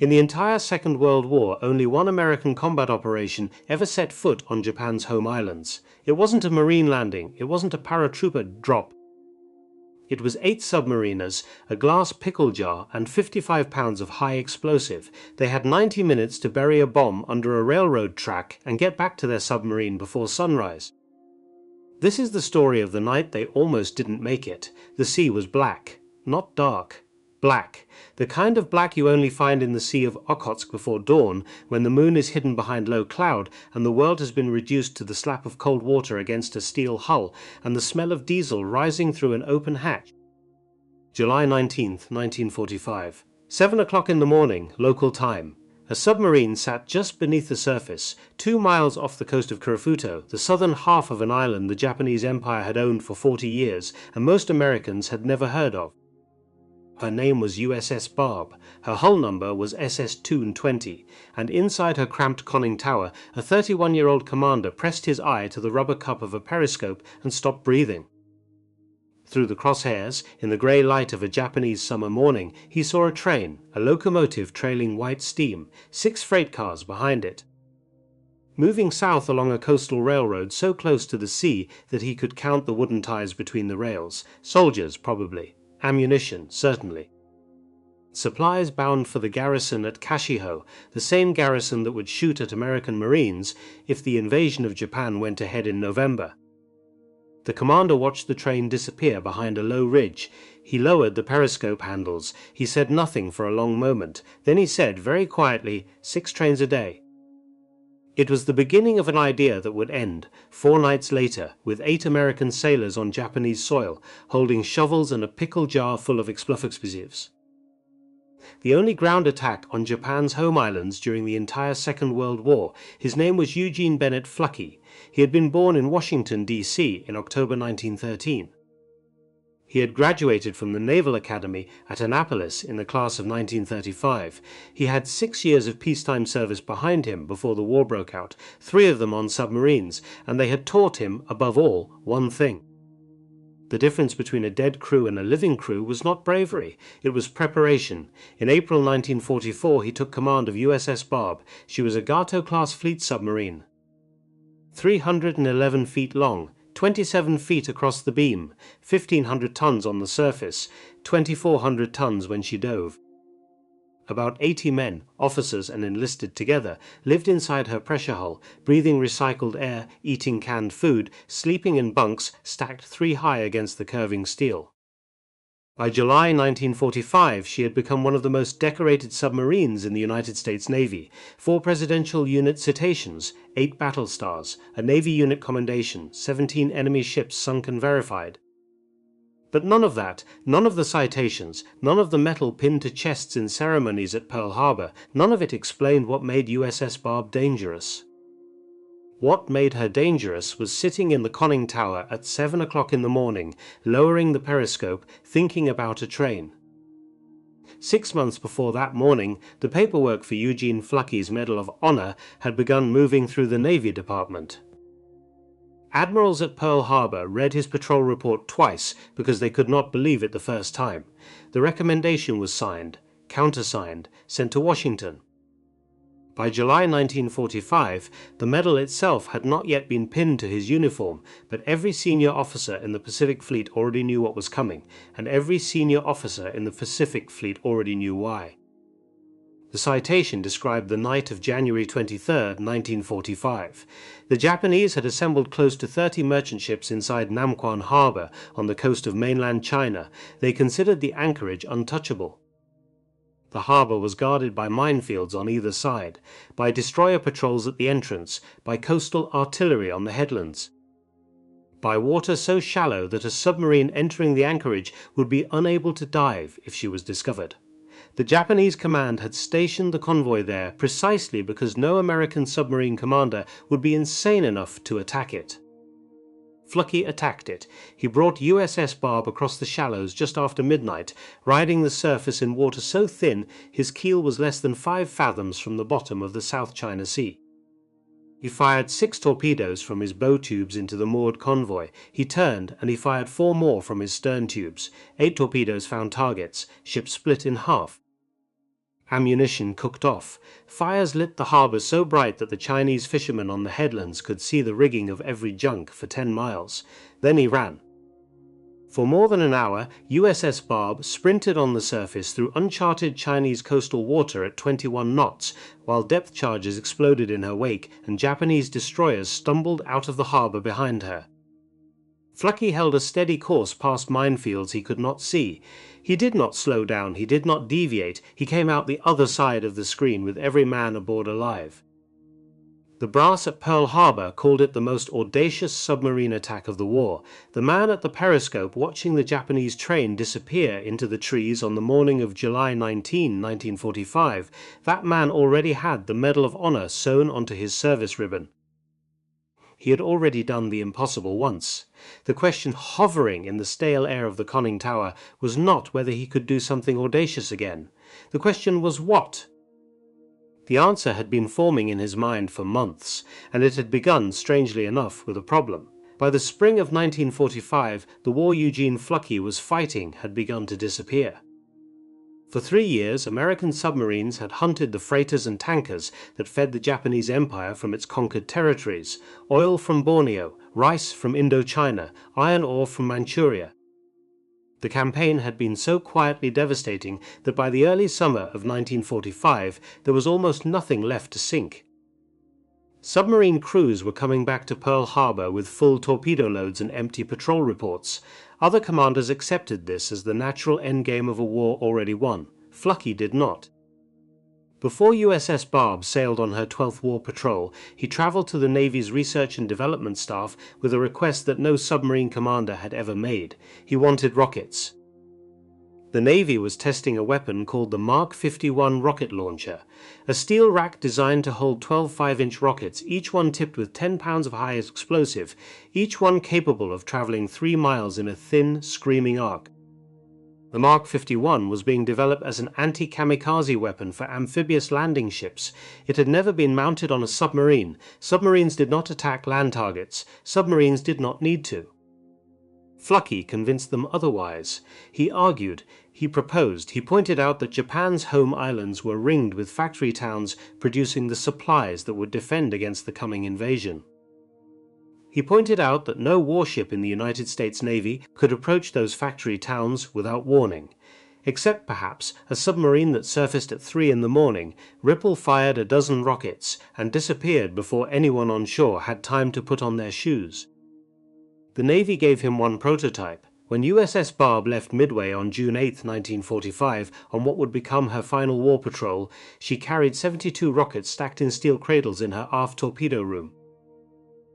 In the entire Second World War, only one American combat operation ever set foot on Japan's home islands. It wasn't a marine landing, it wasn't a paratrooper drop. It was 8 submariners, a glass pickle jar, and 55 pounds of high explosive. They had 90 minutes to bury a bomb under a railroad track and get back to their submarine before sunrise. This is the story of the night they almost didn't make it. The sea was black, not dark. Black, the kind of black you only find in the Sea of Okhotsk before dawn, when the moon is hidden behind low cloud and the world has been reduced to the slap of cold water against a steel hull and the smell of diesel rising through an open hatch. July 19th, 1945. 7 o'clock in the morning, local time. A submarine sat just beneath the surface, 2 miles off the coast of Kurafuto, the southern half of an island the Japanese Empire had owned for 40 years and most Americans had never heard of. Her name was USS Barb, her hull number was SS Toon 20, and inside her cramped conning tower, a 31-year-old commander pressed his eye to the rubber cup of a periscope and stopped breathing. Through the crosshairs, in the grey light of a Japanese summer morning, he saw a train, a locomotive trailing white steam, 6 freight cars behind it. Moving south along a coastal railroad so close to the sea that he could count the wooden ties between the rails, soldiers probably. Ammunition, certainly. Supplies bound for the garrison at Kashiho, the same garrison that would shoot at American Marines if the invasion of Japan went ahead in November. The commander watched the train disappear behind a low ridge. He lowered the periscope handles. He said nothing for a long moment. Then he said very quietly, 6 trains a day. It was the beginning of an idea that would end, 4 nights later, with 8 American sailors on Japanese soil, holding shovels and a pickle jar full of explosives. The only ground attack on Japan's home islands during the entire Second World War. His name was Eugene Bennett Fluckey. He had been born in Washington, D.C. in October 1913. He had graduated from the Naval Academy at Annapolis in the class of 1935. He had 6 years of peacetime service behind him before the war broke out, 3 of them on submarines, and they had taught him, above all, one thing. The difference between a dead crew and a living crew was not bravery, it was preparation. In April 1944 he took command of USS Barb. She was a Gato-class fleet submarine. 311 feet long, 27 feet across the beam, 1,500 tons on the surface, 2,400 tons when she dove. About 80 men, officers and enlisted together, lived inside her pressure hull, breathing recycled air, eating canned food, sleeping in bunks stacked 3 high against the curving steel. By July 1945 she had become one of the most decorated submarines in the United States Navy, 4 Presidential Unit citations, 8 battle stars, a Navy unit commendation, 17 enemy ships sunk and verified. But none of that, none of the citations, none of the metal pinned to chests in ceremonies at Pearl Harbor, none of it explained what made USS Barb dangerous. What made her dangerous was sitting in the conning tower at 7 o'clock in the morning, lowering the periscope, thinking about a train. 6 months before that morning, the paperwork for Eugene Fluckey's Medal of Honor had begun moving through the Navy Department. Admirals at Pearl Harbor read his patrol report twice because they could not believe it the first time. The recommendation was signed, countersigned, sent to Washington. By July 1945, the medal itself had not yet been pinned to his uniform, but every senior officer in the Pacific Fleet already knew what was coming, and every senior officer in the Pacific Fleet already knew why. The citation described the night of January 23, 1945. The Japanese had assembled close to 30 merchant ships inside Namquan Harbor on the coast of mainland China. They considered the anchorage untouchable. The harbor was guarded by minefields on either side, by destroyer patrols at the entrance, by coastal artillery on the headlands, by water so shallow that a submarine entering the anchorage would be unable to dive if she was discovered. The Japanese command had stationed the convoy there precisely because no American submarine commander would be insane enough to attack it. Fluckey attacked it. He brought USS Barb across the shallows just after midnight, riding the surface in water so thin his keel was less than 5 fathoms from the bottom of the South China Sea. He fired 6 torpedoes from his bow tubes into the moored convoy. He turned and he fired 4 more from his stern tubes. 8 torpedoes found targets. Ship split in half. ammunition cooked off. Fires lit the harbor so bright that the Chinese fishermen on the headlands could see the rigging of every junk for 10 miles. Then he ran. For more than an hour, USS Barb sprinted on the surface through uncharted Chinese coastal water at 21 knots, while depth charges exploded in her wake and Japanese destroyers stumbled out of the harbor behind her. Flucky held a steady course past minefields he could not see. He did not slow down, he did not deviate, he came out the other side of the screen with every man aboard alive. The brass at Pearl Harbor called it the most audacious submarine attack of the war. The man at the periscope watching the Japanese train disappear into the trees on the morning of July 19, 1945, that man already had the Medal of Honor sewn onto his service ribbon. He had already done the impossible once. The question hovering in the stale air of the conning tower was not whether he could do something audacious again. The question was what? The answer had been forming in his mind for months, and it had begun, strangely enough, with a problem. By the spring of 1945, the war Eugene Flucky was fighting had begun to disappear. For 3 years, American submarines had hunted the freighters and tankers that fed the Japanese Empire from its conquered territories, oil from Borneo, rice from Indochina, iron ore from Manchuria. The campaign had been so quietly devastating that by the early summer of 1945 there was almost nothing left to sink. Submarine crews were coming back to Pearl Harbor with full torpedo loads and empty patrol reports. Other commanders accepted this as the natural endgame of a war already won. Flucky did not. Before USS Barb sailed on her 12th war patrol, he traveled to the Navy's research and development staff with a request that no submarine commander had ever made. He wanted rockets. The Navy was testing a weapon called the Mark 51 rocket launcher, a steel rack designed to hold 12 5-inch rockets, each one tipped with 10 pounds of high explosive, each one capable of traveling 3 miles in a thin, screaming arc. The Mark 51 was being developed as an anti-kamikaze weapon for amphibious landing ships. It had never been mounted on a submarine. Submarines did not attack land targets. Submarines did not need to. Flucky convinced them otherwise. He argued, he proposed, he pointed out that Japan's home islands were ringed with factory towns producing the supplies that would defend against the coming invasion. He pointed out that no warship in the United States Navy could approach those factory towns without warning. Except, perhaps, a submarine that surfaced at 3 in the morning, Ripple fired a dozen rockets and disappeared before anyone on shore had time to put on their shoes. The Navy gave him one prototype. When USS Barb left Midway on June 8, 1945, on what would become her final war patrol, she carried 72 rockets stacked in steel cradles in her aft torpedo room.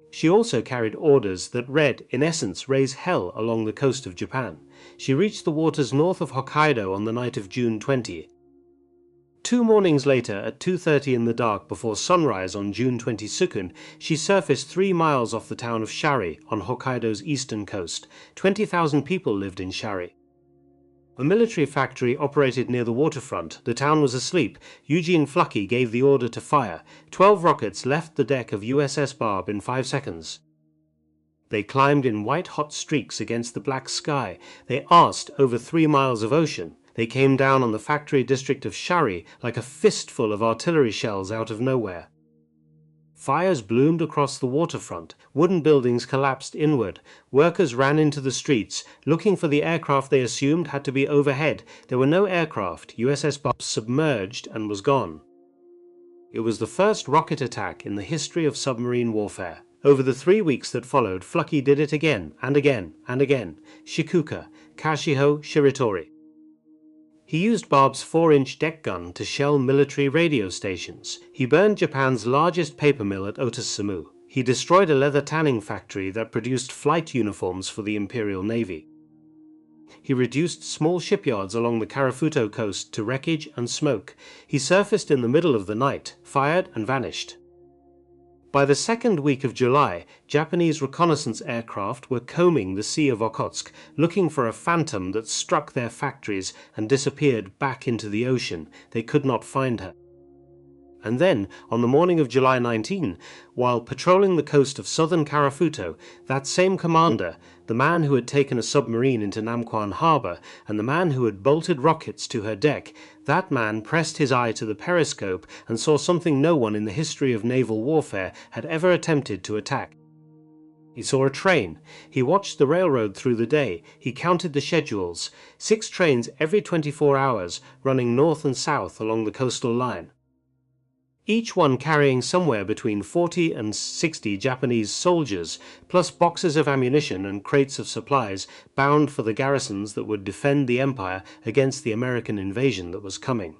She also carried orders that read, in essence, raise hell along the coast of Japan. She reached the waters north of Hokkaido on the night of June 20. 2 mornings later, at 2:30 in the dark before sunrise on June 22nd, she surfaced 3 miles off the town of Shari on Hokkaido's eastern coast. 20,000 people lived in Shari. A military factory operated near the waterfront. The town was asleep. Eugene Flucky gave the order to fire. 12 rockets left the deck of USS Barb in 5 seconds. They climbed in white-hot streaks against the black sky. They arsed over 3 miles of ocean. They came down on the factory district of Shari like a fistful of artillery shells out of nowhere. Fires bloomed across the waterfront. Wooden buildings collapsed inward. Workers ran into the streets, looking for the aircraft they assumed had to be overhead. There were no aircraft. USS Barb submerged and was gone. It was the first rocket attack in the history of submarine warfare. Over the 3 weeks that followed, Flucky did it again and again and again. Shikuka, Kashiho, Shiritori. He used Barb's 4-inch deck gun to shell military radio stations. He burned Japan's largest paper mill at Otosumu. He destroyed a leather tanning factory that produced flight uniforms for the Imperial Navy. He reduced small shipyards along the Karafuto coast to wreckage and smoke. He surfaced in the middle of the night, fired and vanished. By the second week of July, Japanese reconnaissance aircraft were combing the Sea of Okhotsk, looking for a phantom that struck their factories and disappeared back into the ocean. They could not find her. And then, on the morning of July 19, while patrolling the coast of southern Karafuto, that same commander, the man who had taken a submarine into Namquan Harbor and the man who had bolted rockets to her deck, that man pressed his eye to the periscope and saw something no one in the history of naval warfare had ever attempted to attack. He saw a train. He watched the railroad through the day. He counted the schedules. 6 trains every 24 hours, running north and south along the coastal line. Each one carrying somewhere between 40 and 60 Japanese soldiers, plus boxes of ammunition and crates of supplies bound for the garrisons that would defend the empire against the American invasion that was coming.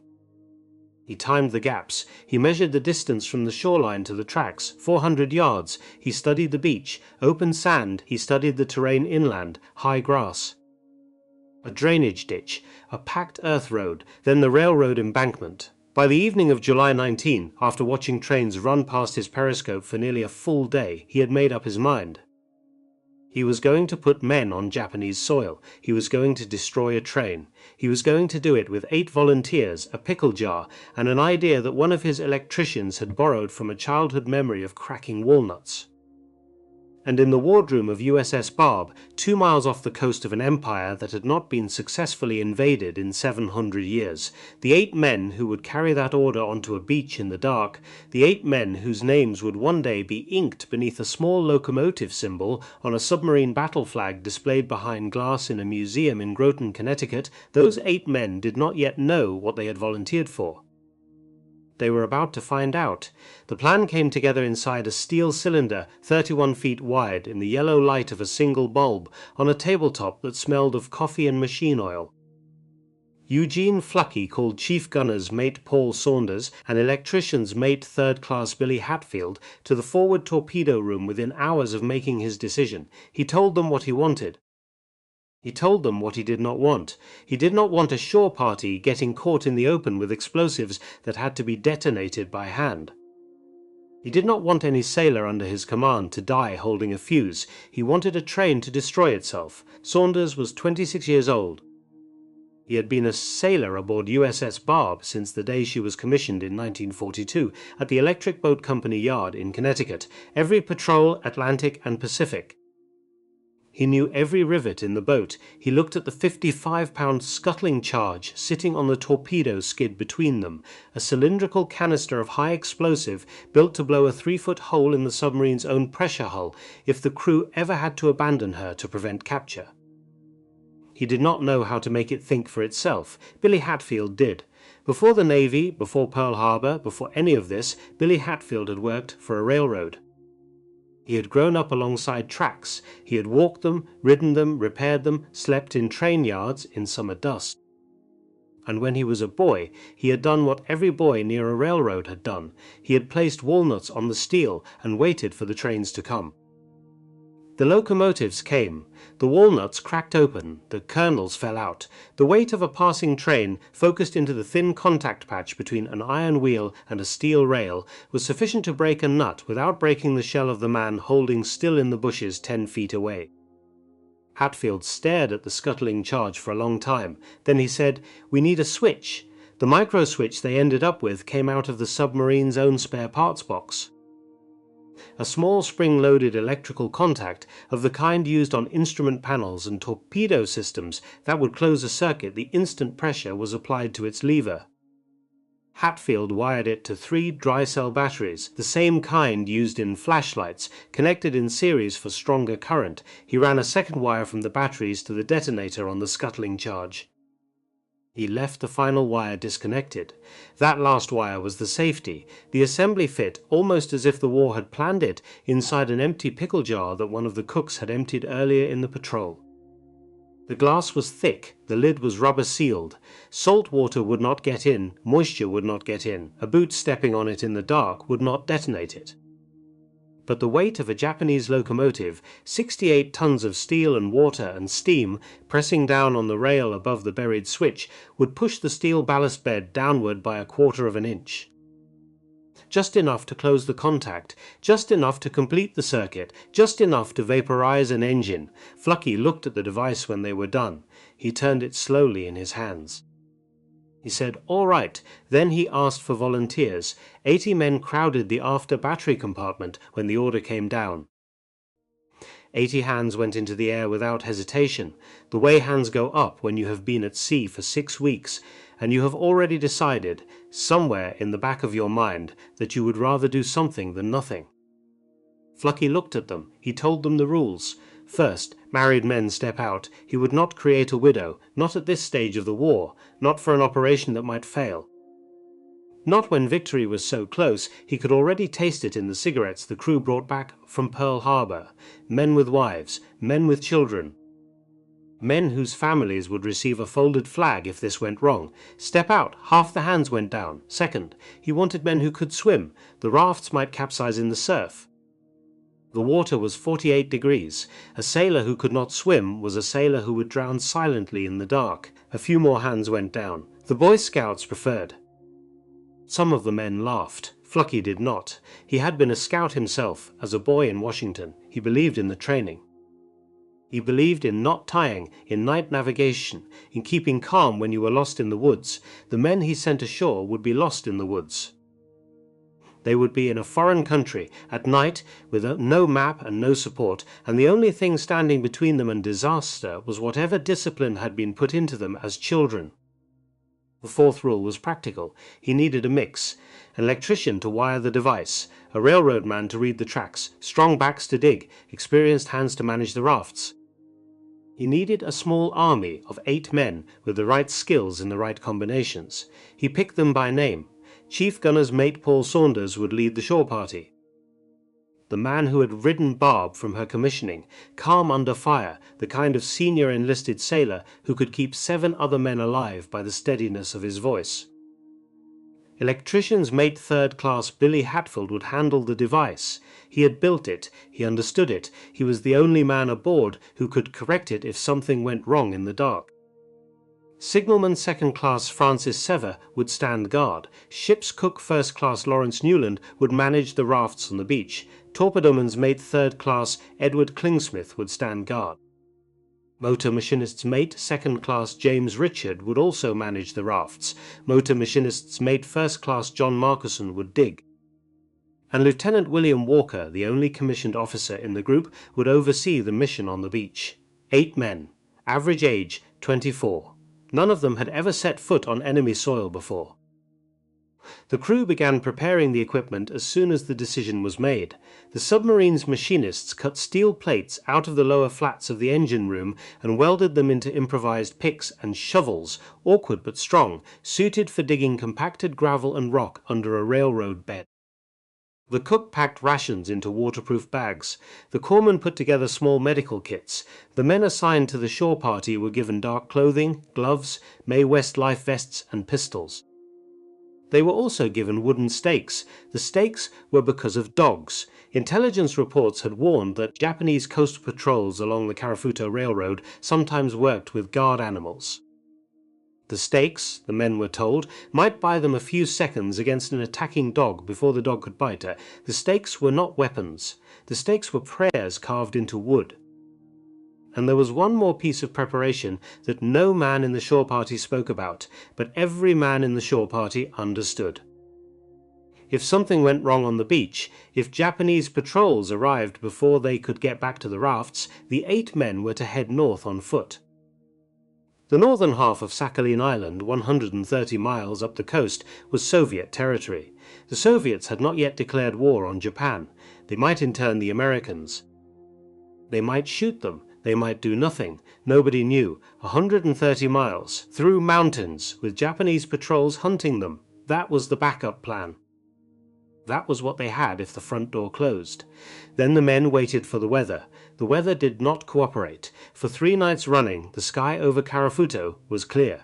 He timed the gaps. He measured the distance from the shoreline to the tracks, 400 yards. He studied the beach, open sand. He studied the terrain inland, high grass. A drainage ditch, a packed earth road, then the railroad embankment. By the evening of July 19, after watching trains run past his periscope for nearly a full day, he had made up his mind. He was going to put men on Japanese soil. He was going to destroy a train. He was going to do it with 8 volunteers, a pickle jar, and an idea that one of his electricians had borrowed from a childhood memory of cracking walnuts. And in the wardroom of USS Barb, 2 miles off the coast of an empire that had not been successfully invaded in 700 years, the 8 men who would carry that order onto a beach in the dark, the 8 men whose names would one day be inked beneath a small locomotive symbol on a submarine battle flag displayed behind glass in a museum in Groton, Connecticut, those 8 men did not yet know what they had volunteered for. They were about to find out. The plan came together inside a steel cylinder 31 feet wide in the yellow light of a single bulb on a tabletop that smelled of coffee and machine oil. Eugene Flucky called Chief Gunner's mate Paul Saunders and electrician's mate Third Class Billy Hatfield to the forward torpedo room within hours of making his decision. He told them what he wanted. He told them what he did not want. He did not want a shore party getting caught in the open with explosives that had to be detonated by hand. He did not want any sailor under his command to die holding a fuse. He wanted a train to destroy itself. Saunders was 26 years old. He had been a sailor aboard USS Barb since the day she was commissioned in 1942 at the Electric Boat Company Yard in Connecticut, every patrol, Atlantic and Pacific. He knew every rivet in the boat. He looked at the 55-pound scuttling charge sitting on the torpedo skid between them, a cylindrical canister of high explosive built to blow a 3-foot hole in the submarine's own pressure hull if the crew ever had to abandon her to prevent capture. He did not know how to make it think for itself. Billy Hatfield did. Before the Navy, before Pearl Harbor, before any of this, Billy Hatfield had worked for a railroad. He had grown up alongside tracks. He had walked them, ridden them, repaired them, slept in train yards in summer dust. And when he was a boy, he had done what every boy near a railroad had done. He had placed walnuts on the steel and waited for the trains to come. The locomotives came. The walnuts cracked open. The kernels fell out. The weight of a passing train, focused into the thin contact patch between an iron wheel and a steel rail, was sufficient to break a nut without breaking the shell of the man holding still in the bushes 10 feet away. Hatfield stared at the scuttling charge for a long time. Then he said, "We need a switch." The micro switch they ended up with came out of the submarine's own spare parts box. A small spring-loaded electrical contact of the kind used on instrument panels and torpedo systems that would close a circuit the instant pressure was applied to its lever. Hatfield wired it to 3 dry-cell batteries, the same kind used in flashlights, connected in series for stronger current. He ran a second wire from the batteries to the detonator on the scuttling charge. He left the final wire disconnected. That last wire was the safety. The assembly fit, almost as if the war had planned it, inside an empty pickle jar that one of the cooks had emptied earlier in the patrol. The glass was thick, the lid was rubber sealed. Salt water would not get in, moisture would not get in. A boot stepping on it in the dark would not detonate it. But the weight of a Japanese locomotive, 68 tons of steel and water and steam, pressing down on the rail above the buried switch, would push the steel ballast bed downward by 1/4 of an inch. Just enough to close the contact, just enough to complete the circuit, just enough to vaporize an engine. Flucky looked at the device when they were done. He turned it slowly in his hands. He said, "All right." Then he asked for volunteers. 80 men crowded the after battery compartment when the order came down. 80 hands went into the air without hesitation, the way hands go up when you have been at sea for 6 weeks, and you have already decided, somewhere in the back of your mind, that you would rather do something than nothing. Flucky looked at them. He told them the rules. First, married men step out. He would not create a widow, not at this stage of the war, not for an operation that might fail. Not when victory was so close. He could already taste it in the cigarettes the crew brought back from Pearl Harbor. Men with wives, men with children. Men whose families would receive a folded flag if this went wrong. Step out. Half the hands went down. Second, he wanted men who could swim. The rafts might capsize in the surf. The water was 48 degrees. A sailor who could not swim was a sailor who would drown silently in the dark. A few more hands went down. The Boy Scouts preferred. Some of the men laughed. Flucky did not. He had been a scout himself, as a boy in Washington. He believed in the training. He believed in not tying, in night navigation, in keeping calm when you were lost in the woods. The men he sent ashore would be lost in the woods. They would be in a foreign country, at night, with no map and no support, and the only thing standing between them and disaster was whatever discipline had been put into them as children. The fourth rule was practical. He needed a mix: an electrician to wire the device, a railroad man to read the tracks, strong backs to dig, experienced hands to manage the rafts. He needed a small army of 8 men with the right skills in the right combinations. He picked them by name. Chief Gunner's mate Paul Saunders would lead the shore party. The man who had ridden Barb from her commissioning, calm under fire, the kind of senior enlisted sailor who could keep 7 other men alive by the steadiness of his voice. Electrician's mate third class Billy Hatfield would handle the device. He had built it, he understood it, he was the only man aboard who could correct it if something went wrong in the dark. Signalman second class Francis Sever would stand guard. Ship's cook first class Lawrence Newland would manage the rafts on the beach. Torpedoman's mate third class Edward Klingsmith would stand guard. Motor machinist's mate second class James Richard would also manage the rafts. Motor machinist's mate first class John Marcuson would dig. And Lieutenant William Walker, the only commissioned officer in the group, would oversee the mission on the beach. 8 men. Average age 24. None of them had ever set foot on enemy soil before. The crew began preparing the equipment as soon as the decision was made. The submarine's machinists cut steel plates out of the lower flats of the engine room and welded them into improvised picks and shovels, awkward but strong, suited for digging compacted gravel and rock under a railroad bed. The cook packed rations into waterproof bags. The corpsman put together small medical kits. The men assigned to the shore party were given dark clothing, gloves, Mae West life vests and pistols. They were also given wooden stakes. The stakes were because of dogs. Intelligence reports had warned that Japanese coast patrols along the Karafuto Railroad sometimes worked with guard animals. The stakes, the men were told, might buy them a few seconds against an attacking dog before the dog could bite her. The stakes were not weapons. The stakes were prayers carved into wood. And there was one more piece of preparation that no man in the shore party spoke about, but every man in the shore party understood. If something went wrong on the beach, if Japanese patrols arrived before they could get back to the rafts, the 8 men were to head north on foot. The northern half of Sakhalin Island, 130 miles up the coast, was Soviet territory. The Soviets had not yet declared war on Japan. They might intern the Americans. They might shoot them. They might do nothing. Nobody knew. 130 miles, through mountains, with Japanese patrols hunting them. That was the backup plan. That was what they had if the front door closed. Then the men waited for the weather. The weather did not cooperate. For 3 nights running, the sky over Karafuto was clear.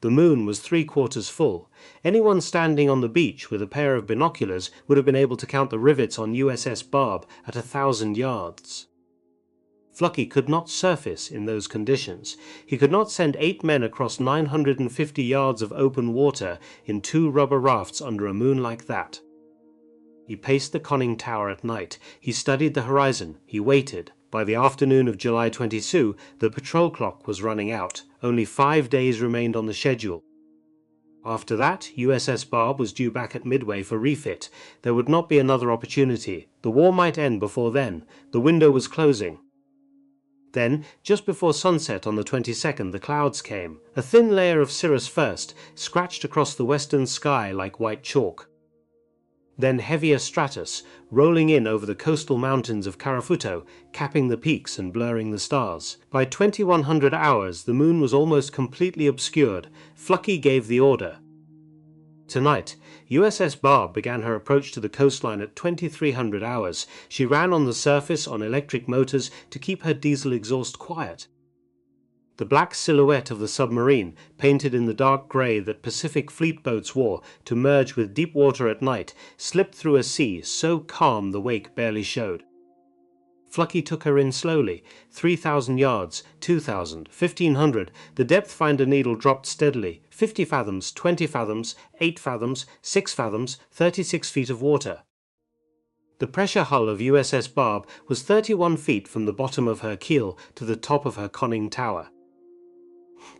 The moon was 3/4 full. Anyone standing on the beach with a pair of binoculars would have been able to count the rivets on USS Barb at 1,000 yards. Flucky could not surface in those conditions. He could not send 8 men across 950 yards of open water in 2 rubber rafts under a moon like that. He paced the conning tower at night. He studied the horizon. He waited. By the afternoon of July 22, the patrol clock was running out. Only 5 days remained on the schedule. After that, USS Barb was due back at Midway for refit. There would not be another opportunity. The war might end before then. The window was closing. Then, just before sunset on the 22nd, the clouds came. A thin layer of cirrus first, scratched across the western sky like white chalk. Then heavier stratus, rolling in over the coastal mountains of Carafuto, capping the peaks and blurring the stars. By 2100 hours, the moon was almost completely obscured. Flucky gave the order. Tonight, USS Barb began her approach to the coastline at 2300 hours. She ran on the surface on electric motors to keep her diesel exhaust quiet. The black silhouette of the submarine, painted in the dark grey that Pacific fleet boats wore to merge with deep water at night, slipped through a sea so calm the wake barely showed. Flucky took her in slowly, 3,000 yards, 2,000, 1,500, the depth finder needle dropped steadily, 50 fathoms, 20 fathoms, 8 fathoms, 6 fathoms, 36 feet of water. The pressure hull of USS Barb was 31 feet from the bottom of her keel to the top of her conning tower.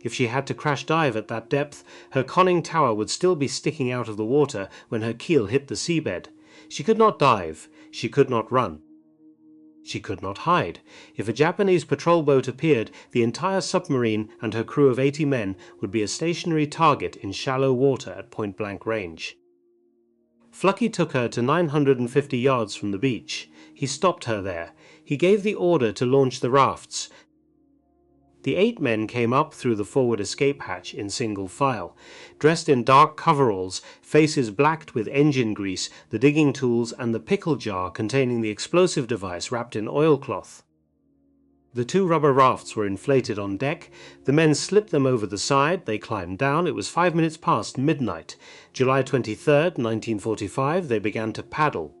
If she had to crash dive at that depth, her conning tower would still be sticking out of the water when her keel hit the seabed. She could not dive, she could not run. She could not hide. If a Japanese patrol boat appeared, the entire submarine and her crew of 80 men would be a stationary target in shallow water at point-blank range. Flucky took her to 950 yards from the beach. He stopped her there. He gave the order to launch the rafts. The 8 men came up through the forward escape hatch in single file, dressed in dark coveralls, faces blacked with engine grease, the digging tools and the pickle jar containing the explosive device wrapped in oilcloth. The 2 rubber rafts were inflated on deck. The men slipped them over the side. They climbed down. It was 5 minutes past midnight. July 23rd, 1945, they began to paddle.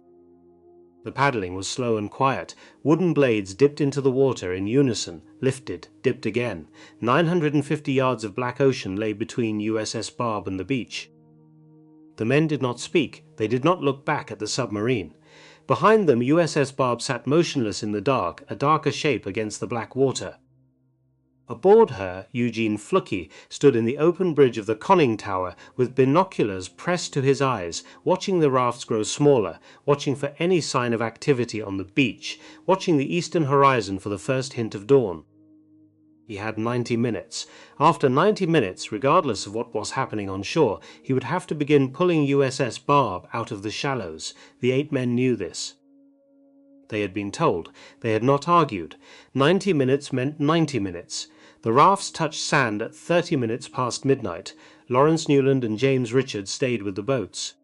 The paddling was slow and quiet. Wooden blades dipped into the water in unison, lifted, dipped again. 950 yards of black ocean lay between USS Barb and the beach. The men did not speak. They did not look back at the submarine. Behind them, USS Barb sat motionless in the dark, a darker shape against the black water. Aboard her, Eugene Flucky stood in the open bridge of the conning tower with binoculars pressed to his eyes, watching the rafts grow smaller, watching for any sign of activity on the beach, watching the eastern horizon for the first hint of dawn. He had 90 minutes. After 90 minutes, regardless of what was happening on shore, he would have to begin pulling USS Barb out of the shallows. The 8 men knew this. They had been told. They had not argued. 90 minutes meant 90 minutes. The rafts touched sand at 30 minutes past midnight. Lawrence Newland and James Richards stayed with the boats.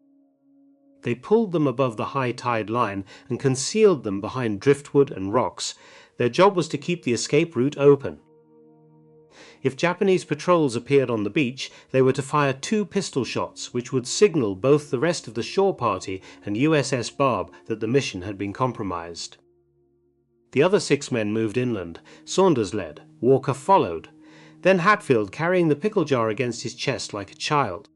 They pulled them above the high tide line and concealed them behind driftwood and rocks. Their job was to keep the escape route open. If Japanese patrols appeared on the beach, they were to fire 2 pistol shots, which would signal both the rest of the shore party and USS Barb that the mission had been compromised. The other 6 men moved inland. Saunders led. Walker followed. Then Hatfield carrying the pickle jar against his chest like a child.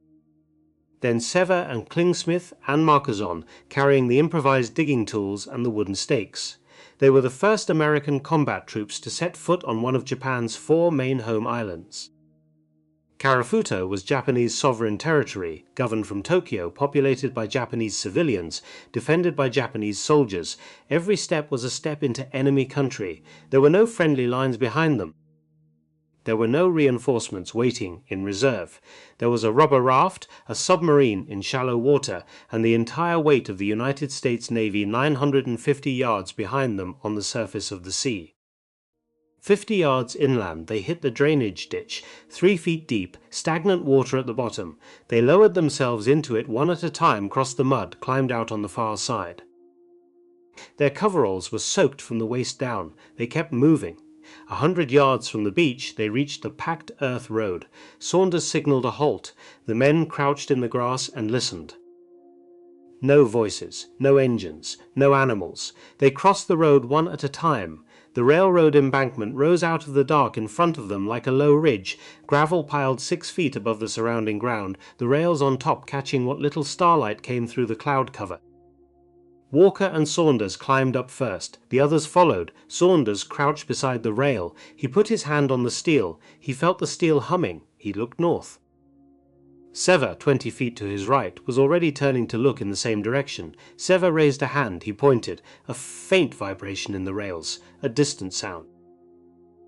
Then Sever and Klingsmith and Markezon carrying the improvised digging tools and the wooden stakes. They were the first American combat troops to set foot on one of Japan's 4 main home islands. Carafuto was Japanese sovereign territory, governed from Tokyo, populated by Japanese civilians, defended by Japanese soldiers. Every step was a step into enemy country. There were no friendly lines behind them. There were no reinforcements waiting in reserve. There was a rubber raft, a submarine in shallow water, and the entire weight of the United States Navy 950 yards behind them on the surface of the sea. 50 yards inland they hit the drainage ditch, 3 feet deep, stagnant water at the bottom. They lowered themselves into it one at a time, crossed the mud, climbed out on the far side. Their coveralls were soaked from the waist down. They kept moving. 100 yards from the beach they reached the packed earth road. Saunders signaled a halt. The men crouched in the grass and listened. No voices, no engines, no animals. They crossed the road one at a time. The railroad embankment rose out of the dark in front of them like a low ridge, gravel piled 6 feet above the surrounding ground, the rails on top catching what little starlight came through the cloud cover. Walker and Saunders climbed up first. The others followed. Saunders crouched beside the rail. He put his hand on the steel. He felt the steel humming. He looked north. Sever, 20 feet to his right, was already turning to look in the same direction. Sever raised a hand, he pointed. A faint vibration in the rails, a distant sound.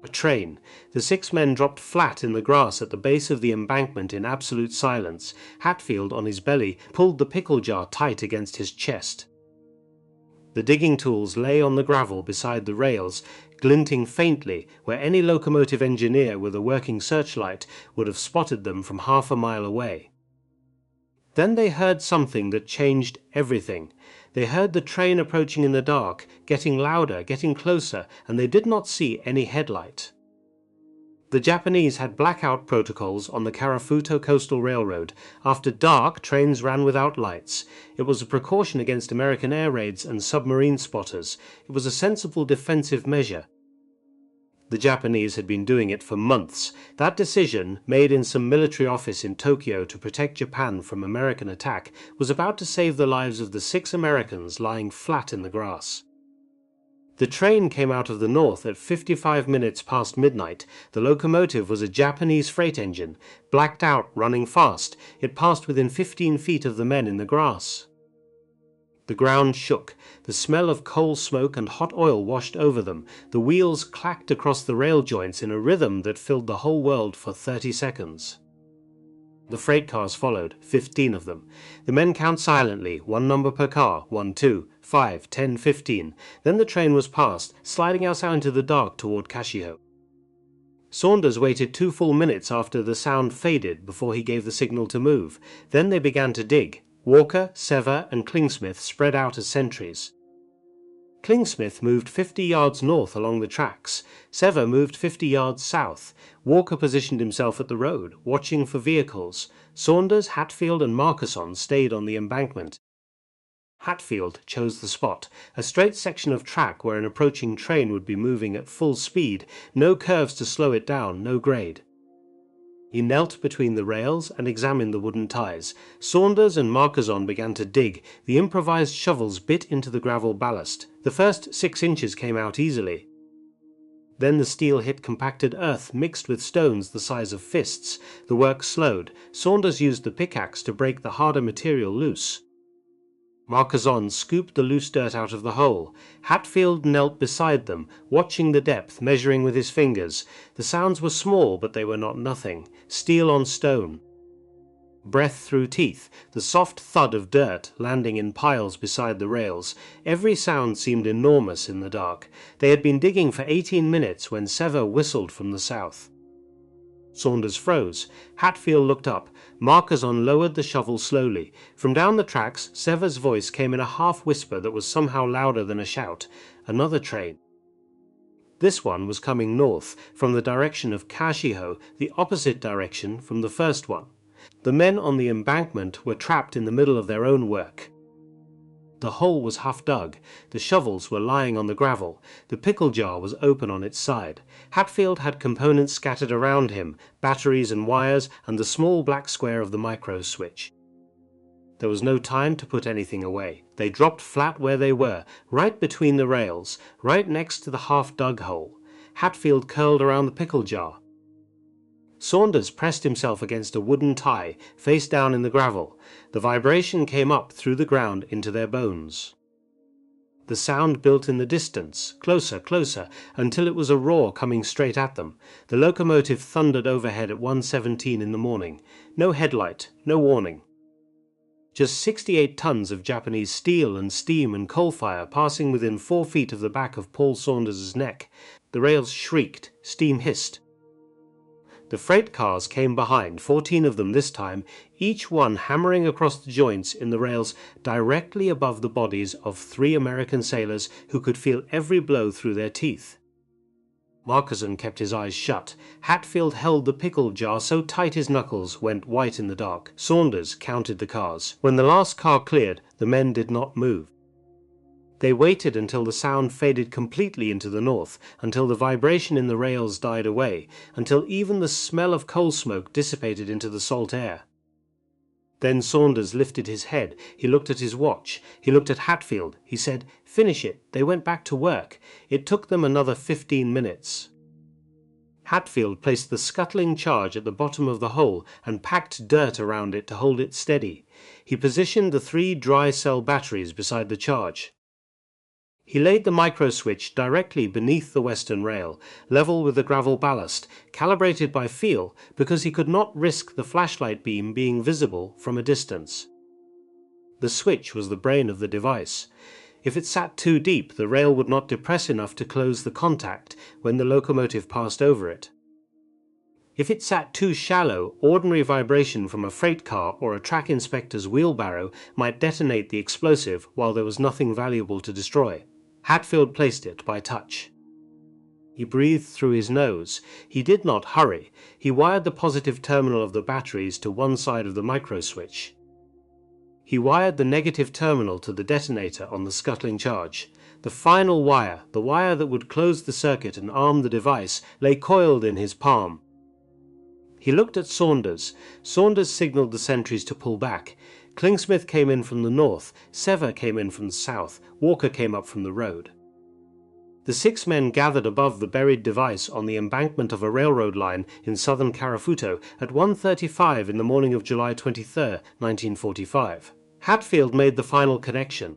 A train. The 6 men dropped flat in the grass at the base of the embankment in absolute silence. Hatfield, on his belly, pulled the pickle jar tight against his chest. The digging tools lay on the gravel beside the rails, glinting faintly where any locomotive engineer with a working searchlight would have spotted them from half a mile away. Then they heard something that changed everything. They heard the train approaching in the dark, getting louder, getting closer, and they did not see any headlight. The Japanese had blackout protocols on the Karafuto Coastal Railroad. After dark, trains ran without lights. It was a precaution against American air raids and submarine spotters. It was a sensible defensive measure. The Japanese had been doing it for months. That decision, made in some military office in Tokyo to protect Japan from American attack, was about to save the lives of the 6 Americans lying flat in the grass. The train came out of the north at 55 minutes past midnight. The locomotive was a Japanese freight engine, blacked out, running fast. It passed within 15 feet of the men in the grass. The ground shook. The smell of coal smoke and hot oil washed over them. The wheels clacked across the rail joints in a rhythm that filled the whole world for 30 seconds. The freight cars followed, 15 of them. The men count silently, 1 number per car, 1, 2, 5, 10, 15. Then the train was passed, sliding us out into the dark toward Kashiho. Saunders waited 2 full minutes after the sound faded before he gave the signal to move. Then they began to dig. Walker, Sever, and Klingsmith spread out as sentries. Klingsmith moved 50 yards north along the tracks. Sever moved 50 yards south. Walker positioned himself at the road, watching for vehicles. Saunders, Hatfield, and Marcusson stayed on the embankment. Hatfield chose the spot, a straight section of track where an approaching train would be moving at full speed, no curves to slow it down, no grade. He knelt between the rails and examined the wooden ties. Saunders and Marcusson began to dig. The improvised shovels bit into the gravel ballast. The first 6 inches came out easily. Then the steel hit compacted earth mixed with stones the size of fists. The work slowed. Saunders used the pickaxe to break the harder material loose. Marcusson scooped the loose dirt out of the hole. Hatfield knelt beside them, watching the depth, measuring with his fingers. The sounds were small, but they were not nothing. Steel on stone. Breath through teeth, the soft thud of dirt landing in piles beside the rails. Every sound seemed enormous in the dark. They had been digging for 18 minutes when Sever whistled from the south. Saunders froze. Hatfield looked up. Marcusson lowered the shovel slowly. From down the tracks, Sever's voice came in a half-whisper that was somehow louder than a shout. Another train. This one was coming north, from the direction of Kashiho, the opposite direction from the first one. The men on the embankment were trapped in the middle of their own work. The hole was half dug. The shovels were lying on the gravel. The pickle jar was open on its side. Hatfield had components scattered around him, batteries and wires, and the small black square of the micro switch. There was no time to put anything away. They dropped flat where they were, right between the rails, right next to the half-dug hole. Hatfield curled around the pickle jar. Saunders pressed himself against a wooden tie, face down in the gravel. The vibration came up through the ground into their bones. The sound built in the distance, closer, closer, until it was a roar coming straight at them. The locomotive thundered overhead at 1:17 in the morning. No headlight, no warning. Just 68 tons of Japanese steel and steam and coal fire passing within 4 feet of the back of Paul Saunders's neck. The rails shrieked, steam hissed. The freight cars came behind, 14 of them this time, each one hammering across the joints in the rails directly above the bodies of 3 American sailors who could feel every blow through their teeth. Marcusson kept his eyes shut. Hatfield held the pickle jar so tight his knuckles went white in the dark. Saunders counted the cars. When the last car cleared, the men did not move. They waited until the sound faded completely into the north, until the vibration in the rails died away, until even the smell of coal smoke dissipated into the salt air. Then Saunders lifted his head. He looked at his watch. He looked at Hatfield. He said, "Finish it." They went back to work. It took them another 15 minutes. Hatfield placed the scuttling charge at the bottom of the hole and packed dirt around it to hold it steady. He positioned the 3 dry cell batteries beside the charge. He laid the micro-switch directly beneath the western rail, level with the gravel ballast, calibrated by feel because he could not risk the flashlight beam being visible from a distance. The switch was the brain of the device. If it sat too deep, the rail would not depress enough to close the contact when the locomotive passed over it. If it sat too shallow, ordinary vibration from a freight car or a track inspector's wheelbarrow might detonate the explosive while there was nothing valuable to destroy. Hatfield placed it by touch. He breathed through his nose. He did not hurry. He wired the positive terminal of the batteries to one side of the micro-switch. He wired the negative terminal to the detonator on the scuttling charge. The final wire, the wire that would close the circuit and arm the device, lay coiled in his palm. He looked at Saunders. Saunders signaled the sentries to pull back. Klingsmith came in from the north, Sever came in from the south, Walker came up from the road. The 6 men gathered above the buried device on the embankment of a railroad line in southern Karafuto at 1:35 in the morning of July 23, 1945. Hatfield made the final connection.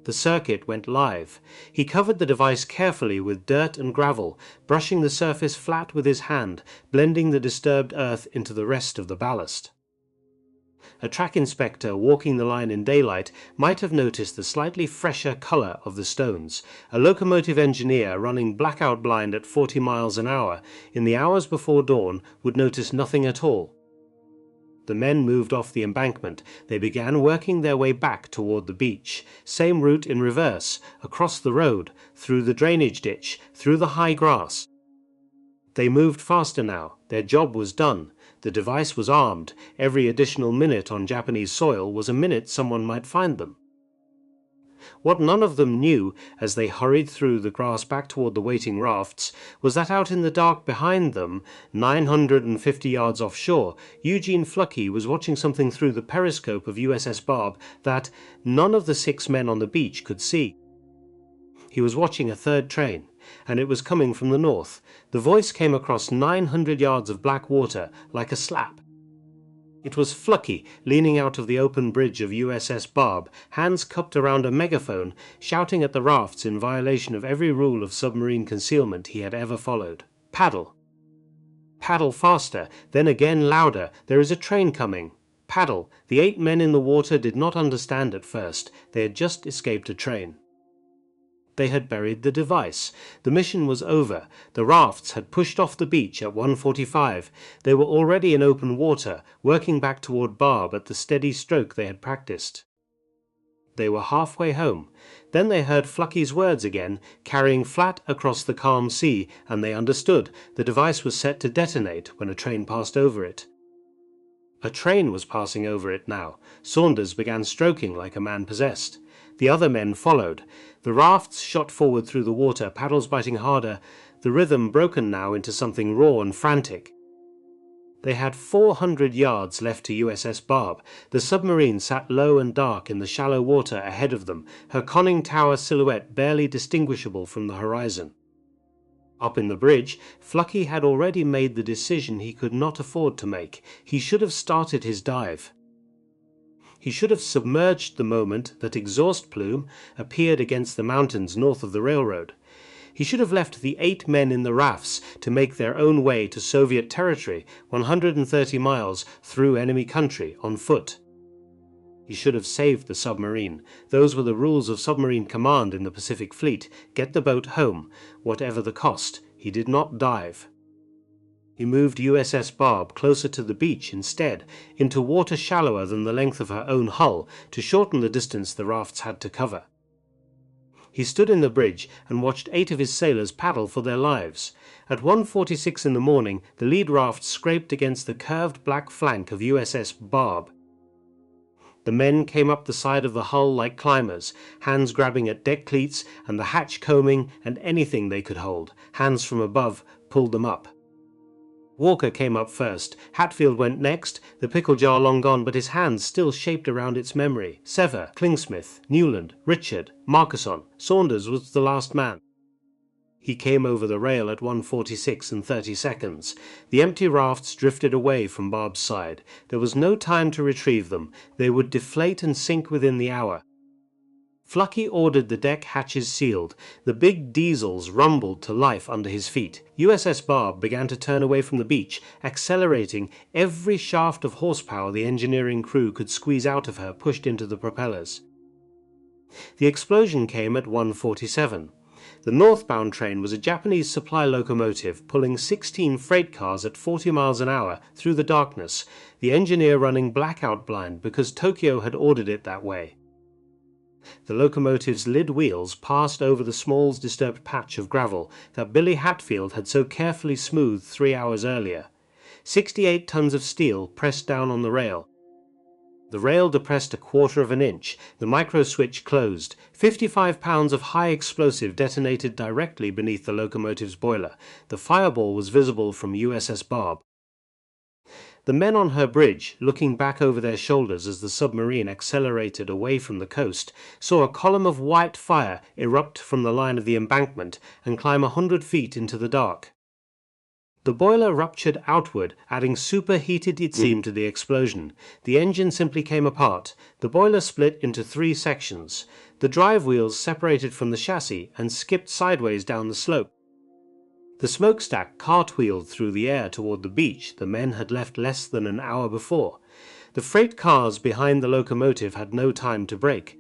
The circuit went live. He covered the device carefully with dirt and gravel, brushing the surface flat with his hand, blending the disturbed earth into the rest of the ballast. A track inspector walking the line in daylight might have noticed the slightly fresher color of the stones. A locomotive engineer running blackout blind at 40 miles an hour in the hours before dawn would notice nothing at all. The men moved off the embankment. They began working their way back toward the beach. Same route in reverse, across the road, through the drainage ditch, through the high grass. They moved faster now. Their job was done. The device was armed. Every additional minute on Japanese soil was a minute someone might find them. What none of them knew, as they hurried through the grass back toward the waiting rafts, was that out in the dark behind them, 950 yards offshore, Eugene Fluckey was watching something through the periscope of USS Barb that none of the 6 men on the beach could see. He was watching a 3rd train, and it was coming from the north. The voice came across 900 yards of black water like a slap. It was Fluckey, leaning out of the open bridge of USS Barb, hands cupped around a megaphone, shouting at the rafts in violation of every rule of submarine concealment he had ever followed. Paddle. Paddle faster, then again louder. There is a train coming. Paddle. The 8 men in the water did not understand at first. They had just escaped a train. They had buried the device. The mission was over. The rafts had pushed off the beach at 1:45. They were already in open water, working back toward Barb at the steady stroke they had practiced. They were halfway home. Then they heard Fluckey's words again, carrying flat across the calm sea, and they understood. The device was set to detonate when a train passed over it. A train was passing over it now. Saunders began stroking like a man possessed. The other men followed. The rafts shot forward through the water, paddles biting harder, the rhythm broken now into something raw and frantic. They had 400 yards left to USS Barb. The submarine sat low and dark in the shallow water ahead of them, her conning tower silhouette barely distinguishable from the horizon. Up in the bridge, Fluckey had already made the decision he could not afford to make. He should have started his dive. He should have submerged the moment that exhaust plume appeared against the mountains north of the railroad. He should have left the 8 men in the rafts to make their own way to Soviet territory, 130 miles through enemy country, on foot. He should have saved the submarine. Those were the rules of submarine command in the Pacific Fleet. Get the boat home, whatever the cost. He did not dive. He moved USS Barb closer to the beach instead, into water shallower than the length of her own hull, to shorten the distance the rafts had to cover. He stood in the bridge and watched 8 of his sailors paddle for their lives. At 1:46 in the morning, the lead raft scraped against the curved black flank of USS Barb. The men came up the side of the hull like climbers, hands grabbing at deck cleats and the hatch combing and anything they could hold. Hands from above pulled them up. Walker came up first. Hatfield went next, the pickle jar long gone, but his hands still shaped around its memory. Sever, Klingsmith, Newland, Richard, Marcusson. Saunders was the last man. He came over the rail at 1:46 and 30 seconds. The empty rafts drifted away from Barb's side. There was no time to retrieve them. They would deflate and sink within the hour. Flucky ordered the deck hatches sealed. The big diesels rumbled to life under his feet. USS Barb began to turn away from the beach, accelerating. Every shaft of horsepower the engineering crew could squeeze out of her pushed into the propellers. The explosion came at 1:47. The northbound train was a Japanese supply locomotive pulling 16 freight cars at 40 miles an hour through the darkness, the engineer running blackout blind because Tokyo had ordered it that way. The locomotive's lid wheels passed over the small's disturbed patch of gravel that Billy Hatfield had so carefully smoothed 3 hours earlier. 68 tons of steel pressed down on the rail. The rail depressed a quarter of an inch. The micro switch closed. 55 pounds of high explosive detonated directly beneath the locomotive's boiler. The fireball was visible from USS Barb. The men on her bridge, looking back over their shoulders as the submarine accelerated away from the coast, saw a column of white fire erupt from the line of the embankment and climb 100 feet into the dark. The boiler ruptured outward, adding superheated steam to the explosion. The engine simply came apart. The boiler split into 3 sections. The drive wheels separated from the chassis and skipped sideways down the slope. The smokestack cartwheeled through the air toward the beach the men had left less than an hour before. The freight cars behind the locomotive had no time to brake.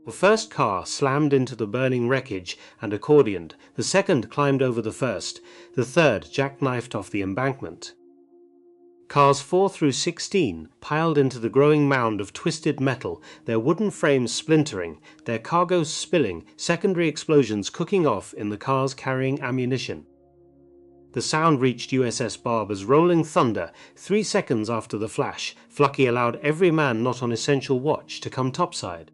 The first car slammed into the burning wreckage and accordioned. The second climbed over the first. The third jackknifed off the embankment. Cars 4 through 16 piled into the growing mound of twisted metal, their wooden frames splintering, their cargo spilling, secondary explosions cooking off in the cars carrying ammunition. The sound reached USS Barb as rolling thunder. 3 seconds after the flash, Flucky allowed every man not on essential watch to come topside.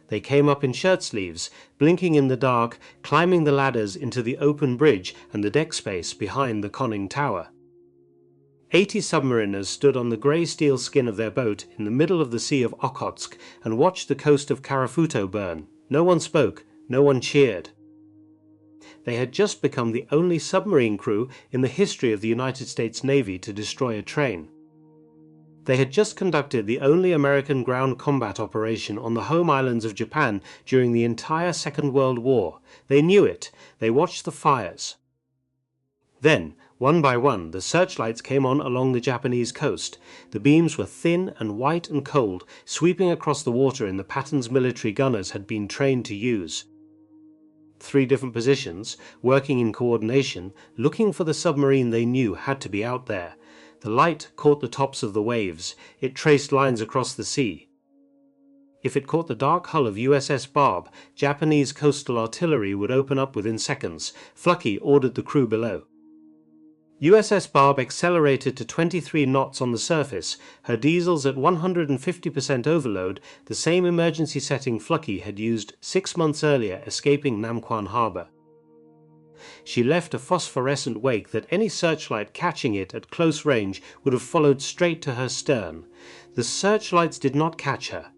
They came up in shirt sleeves, blinking in the dark, climbing the ladders into the open bridge and the deck space behind the conning tower. 80 submariners stood on the grey steel skin of their boat in the middle of the Sea of Okhotsk and watched the coast of Karafuto burn. No one spoke, no one cheered. They had just become the only submarine crew in the history of the United States Navy to destroy a train. They had just conducted the only American ground combat operation on the home islands of Japan during the entire Second World War. They knew it. They watched the fires. Then, one by one, the searchlights came on along the Japanese coast. The beams were thin and white and cold, sweeping across the water in the patterns military gunners had been trained to use. 3 different positions, working in coordination, looking for the submarine they knew had to be out there. The light caught the tops of the waves. It traced lines across the sea. If it caught the dark hull of USS Barb, Japanese coastal artillery would open up within seconds. Flucky ordered the crew below. USS Barb accelerated to 23 knots on the surface, her diesels at 150% overload, the same emergency setting Flucky had used 6 months earlier escaping Namquan Harbor. She left a phosphorescent wake that any searchlight catching it at close range would have followed straight to her stern. The searchlights did not catch her.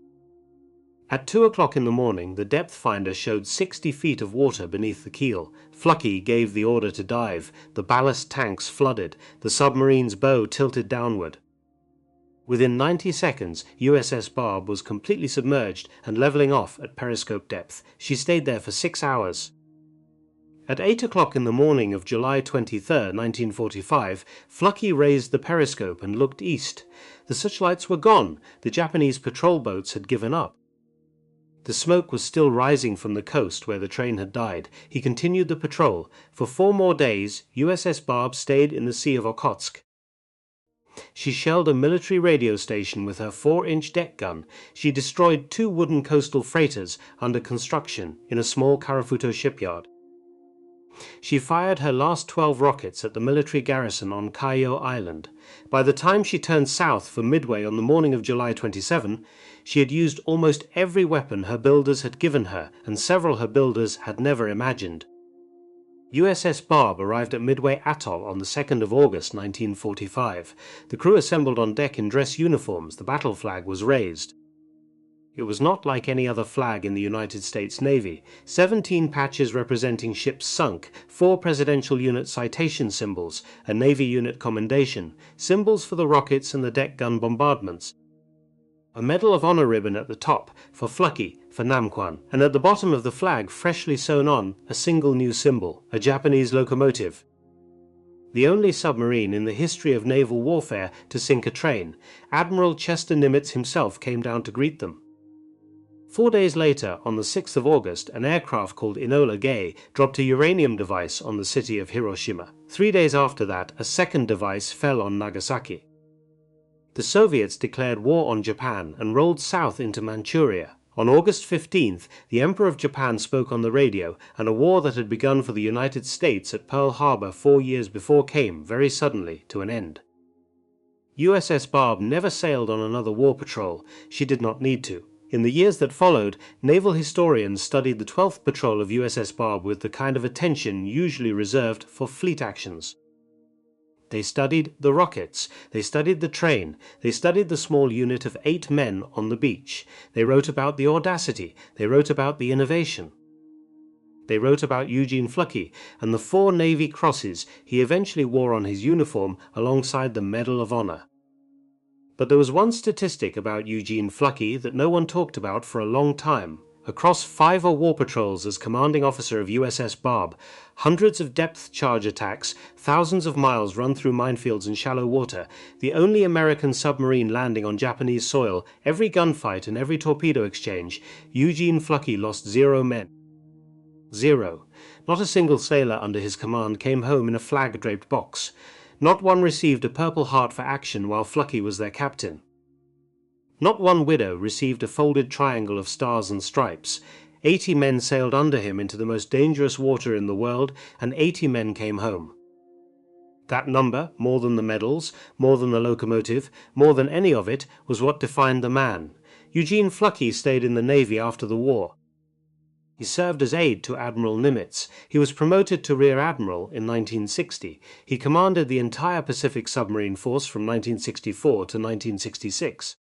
At 2 o'clock in the morning, the depth finder showed 60 feet of water beneath the keel. Flucky gave the order to dive. The ballast tanks flooded. The submarine's bow tilted downward. Within 90 seconds, USS Barb was completely submerged and leveling off at periscope depth. She stayed there for 6 hours. At 8 o'clock in the morning of July 23, 1945, Flucky raised the periscope and looked east. The searchlights were gone. The Japanese patrol boats had given up. The smoke was still rising from the coast where the train had died. He continued the patrol. For 4 more days, USS Barb stayed in the Sea of Okhotsk. She shelled a military radio station with her 4-inch deck gun. She destroyed 2 wooden coastal freighters under construction in a small Karafuto shipyard. She fired her last 12 rockets at the military garrison on Kaiyo Island. By the time she turned south for Midway on the morning of July 27, she had used almost every weapon her builders had given her, and several her builders had never imagined. USS Barb arrived at Midway Atoll on the 2nd of August 1945. The crew assembled on deck in dress uniforms. The battle flag was raised. It was not like any other flag in the United States Navy. 17 patches representing ships sunk, 4 presidential unit citation symbols, a Navy unit commendation, symbols for the rockets and the deck gun bombardments, a Medal of Honor ribbon at the top for Flucky for Namquan, and at the bottom of the flag, freshly sewn on, a single new symbol, a Japanese locomotive. The only submarine in the history of naval warfare to sink a train, Admiral Chester Nimitz himself came down to greet them. 4 days later, on the 6th of August, an aircraft called Enola Gay dropped a uranium device on the city of Hiroshima. 3 days after that, a second device fell on Nagasaki. The Soviets declared war on Japan and rolled south into Manchuria. On August 15th, the Emperor of Japan spoke on the radio, and a war that had begun for the United States at Pearl Harbor 4 years before came, very suddenly, to an end. USS Barb never sailed on another war patrol. She did not need to. In the years that followed, naval historians studied the 12th patrol of USS Barb with the kind of attention usually reserved for fleet actions. They studied the rockets, they studied the train, they studied the small unit of 8 men on the beach. They wrote about the audacity, they wrote about the innovation. They wrote about Eugene Flucky and the 4 Navy crosses he eventually wore on his uniform alongside the Medal of Honor. But there was one statistic about Eugene Flucky that no one talked about for a long time. Across 5 war patrols as commanding officer of USS Barb, hundreds of depth charge attacks, thousands of miles run through minefields in shallow water, the only American submarine landing on Japanese soil, every gunfight and every torpedo exchange, Eugene Flucky lost 0 men. 0. Not a single sailor under his command came home in a flag-draped box. Not one received a Purple Heart for action while Flucky was their captain. Not one widow received a folded triangle of stars and stripes. 80 men sailed under him into the most dangerous water in the world, and 80 men came home. That number, more than the medals, more than the locomotive, more than any of it, was what defined the man. Eugene Flucky stayed in the Navy after the war. He served as aide to Admiral Nimitz. He was promoted to Rear Admiral in 1960. He commanded the entire Pacific submarine force from 1964 to 1966.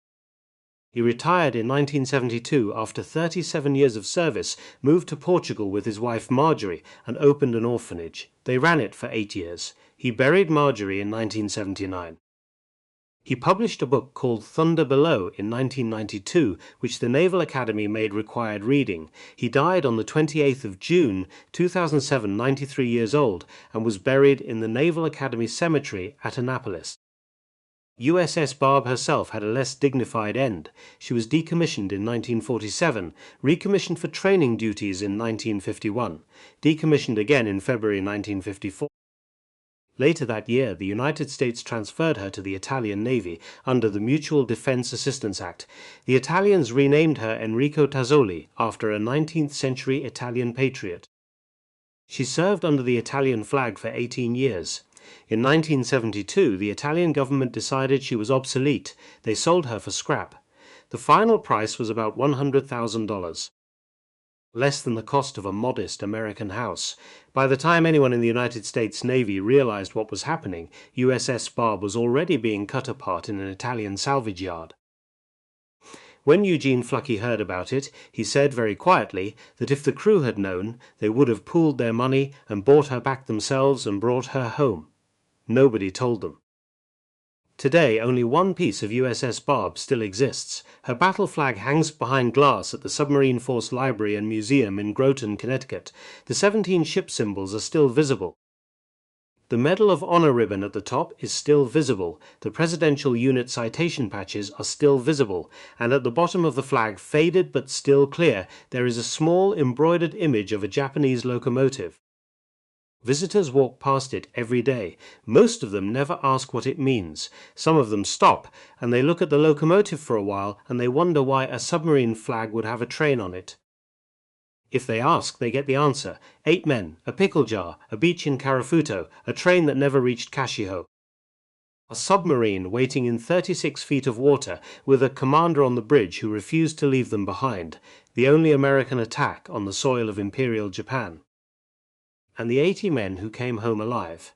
He retired in 1972 after 37 years of service, moved to Portugal with his wife Marjorie, and opened an orphanage. They ran it for 8 years. He buried Marjorie in 1979. He published a book called Thunder Below in 1992, which the Naval Academy made required reading. He died on the 28th of June, 2007, 93 years old, and was buried in the Naval Academy Cemetery at Annapolis. USS Barb herself had a less dignified end. She was decommissioned in 1947, recommissioned for training duties in 1951, decommissioned again in February 1954. Later that year, the United States transferred her to the Italian Navy under the Mutual Defense Assistance Act. The Italians renamed her Enrico Tazzoli after a 19th-century Italian patriot. She served under the Italian flag for 18 years. In 1972, the Italian government decided she was obsolete. They sold her for scrap. The final price was about $100,000. Less than the cost of a modest American house. By the time anyone in the United States Navy realized what was happening, USS Barb was already being cut apart in an Italian salvage yard. When Eugene Flucky heard about it, he said very quietly that if the crew had known, they would have pooled their money and bought her back themselves and brought her home. Nobody told them. Today, only one piece of USS Barb still exists. Her battle flag hangs behind glass at the Submarine Force Library and Museum in Groton, Connecticut. The 17 ship symbols are still visible. The Medal of Honor ribbon at the top is still visible, the Presidential Unit citation patches are still visible, and at the bottom of the flag, faded but still clear, there is a small embroidered image of a Japanese locomotive. Visitors walk past it every day. Most of them never ask what it means. Some of them stop, and they look at the locomotive for a while, and they wonder why a submarine flag would have a train on it. If they ask, they get the answer. 8 men, a pickle jar, a beach in Karafuto, a train that never reached Kashiho. A submarine waiting in 36 feet of water, with a commander on the bridge who refused to leave them behind. The only American attack on the soil of Imperial Japan. And the 80 men who came home alive.